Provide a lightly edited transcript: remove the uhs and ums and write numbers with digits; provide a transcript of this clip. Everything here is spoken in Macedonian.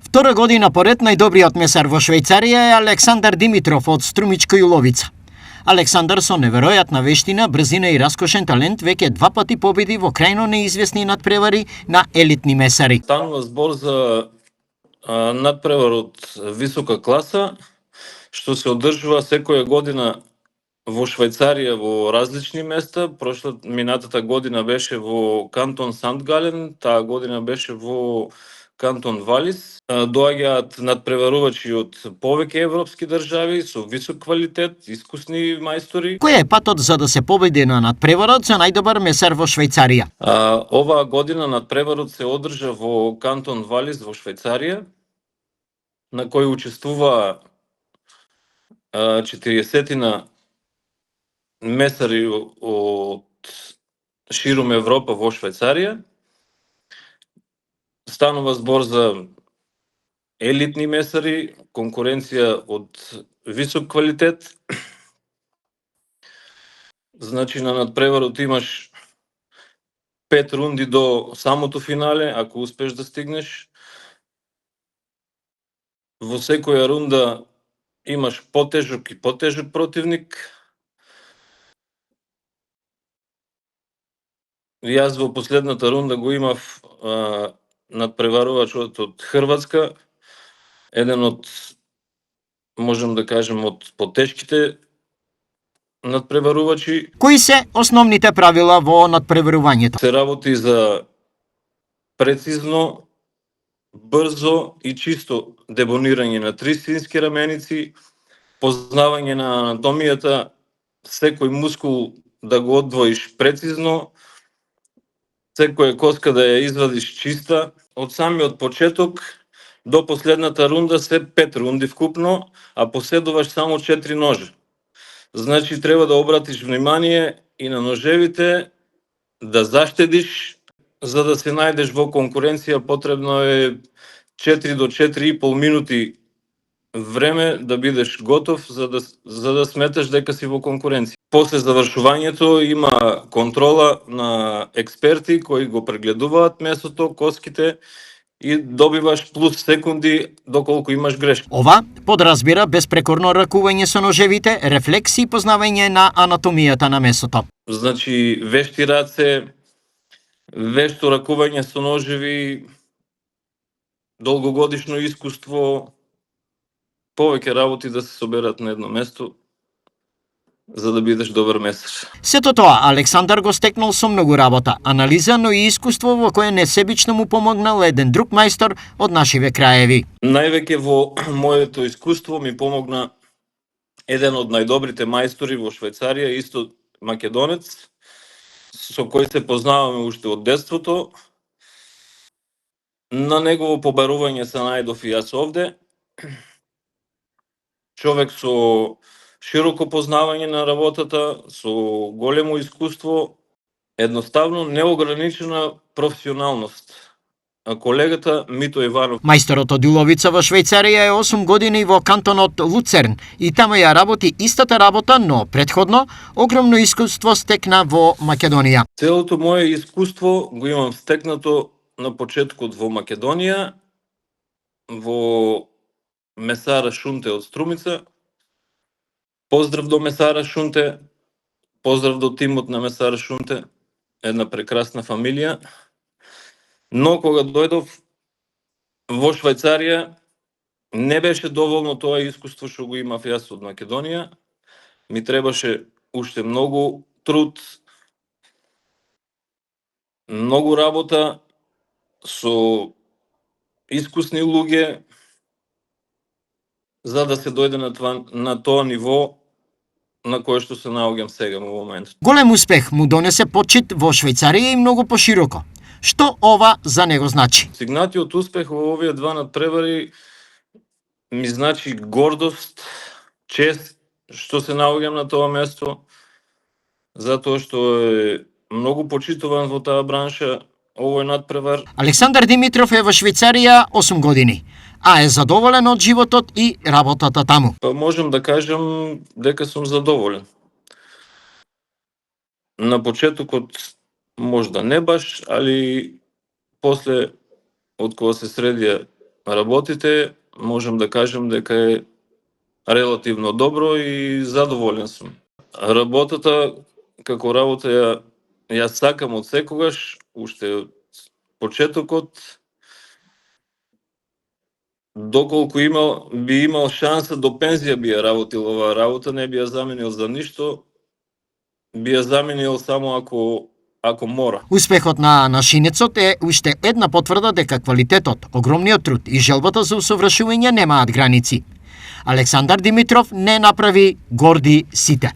Втора година поред најдобриот месар во Швајцарија е Александар Димитров од Струмичко Јуловица. Александар со неверојатна вештина, брзина и раскошен талент веќе 2 пати победи во крајно неизвестни надпревари на елитни месари. Станува збор за надпревар од висока класа, што се одржува секоја година во Швајцарија во различни места. Минатата година беше во кантон Сандгален, таа година беше во кантон Валис. Доаѓаат надпреварувачи од повеќе европски држави со висок квалитет, искусни мајстори. Кој е патот за да се победи на надпреварот за најдобар месар во Швајцарија? Оваа година надпреварот се одржа во кантон Валис во Швајцарија, на кој учествува 40 месари од ширум Европа во Швајцарија. Станува збор за елитни месари, конкуренција од висок квалитет. Значи на надпреварот имаш 5 рунди до самото финале, ако успеш да стигнеш. Во секоја рунда имаш потежок и потежок противник. Јас во последната рунда го имав надпреварувачот од Хрватска, еден од, можем да кажем, од потешките надпреварувачи. Кои се основните правила во надпреварувањето? Се работи за прецизно, брзо и чисто дебонирање на 3 свински раменици, познавање на анатомијата, секој мускул да го одвоиш прецизно, секоја коска да ја извадиш чиста. Од самиот почеток до последната рунда се 5 рунди вкупно, а поседуваш само 4 ножа. Значи треба да обратиш внимание и на ножевите, да заштедиш. За да се најдеш во конкуренција потребно е 4 до 4,5 минути време да бидеш готов за да сметаш дека си во конкуренција. После завршувањето има контрола на експерти кои го прегледуваат месото, коските и добиваш плюс секунди доколку имаш грешка. Ова подразбира безпрекорно ракување со ножевите, рефлекси и познавање на анатомијата на месото. Значи вешти раце, вешто ракување со ножеви, долгогодишно искуство, повеќе работи да се соберат на едно место за да бидеш добар месар. Сето тоа Александар го стекнал со многу работа, анализа, но и искуство во кое несебично му помогнал еден друг мајстор од нашиве краеви. Највеќе во моето искуство ми помогна еден од најдобрите мајстори во Швајцарија, исто македонец, со кој се познаваме уште од детството. На негово побарување се најдов и јас овде. Човек со широко познавање на работата, со големо искуство, едноставно неограничена професионалност. Колегата Мито Иванов. Мајсторот од Јуловица во Швајцарија е 8 години во кантонот Луцерн и таму ја работи истата работа, но предходно огромно искуство стекна во Македонија. Целото мое искуство го имам стекнато на почеткот во Македонија, во месара Шунте од Струмица. Поздрав до месара Шунте, поздрав до тимот на месара Шунте, една прекрасна фамилија. Но кога дојдов во Швајцарија, не беше доволно тоа искуство што го имав јас од Македонија. Ми требаше уште многу труд, многу работа со искусни луѓе за да се дојде на тоа ниво на кое што се наоѓам сега во моментот. Голем успех му донесе почит во Швајцарија и многу пошироко. Што ова за него значи? Сигнатиот успех во овие 2 надпревари ми значи гордост, чест што се наоѓам на тоа место, затоа што е многу почитуван во таа бранша овој надпревар. Александар Димитров е во Швајцарија 8 години, а е задоволен од животот и работата таму. Можем да кажем дека сум задоволен. На почетокот можда не баш, али после од кога се средија работите, можам да кажем дека е релативно добро и задоволен сум. Работата како работа ја сакам од секогаш, уште од почетокот, доколку би имал шанса до пензија би ја работил оваа работа, не би ја заменил за ништо, би ја заменил само ако мора. Успехот на нашинецот е уште една потврда дека квалитетот, огромниот труд и желбата за усовршување немаат граници. Александар Димитров не направи горди сите.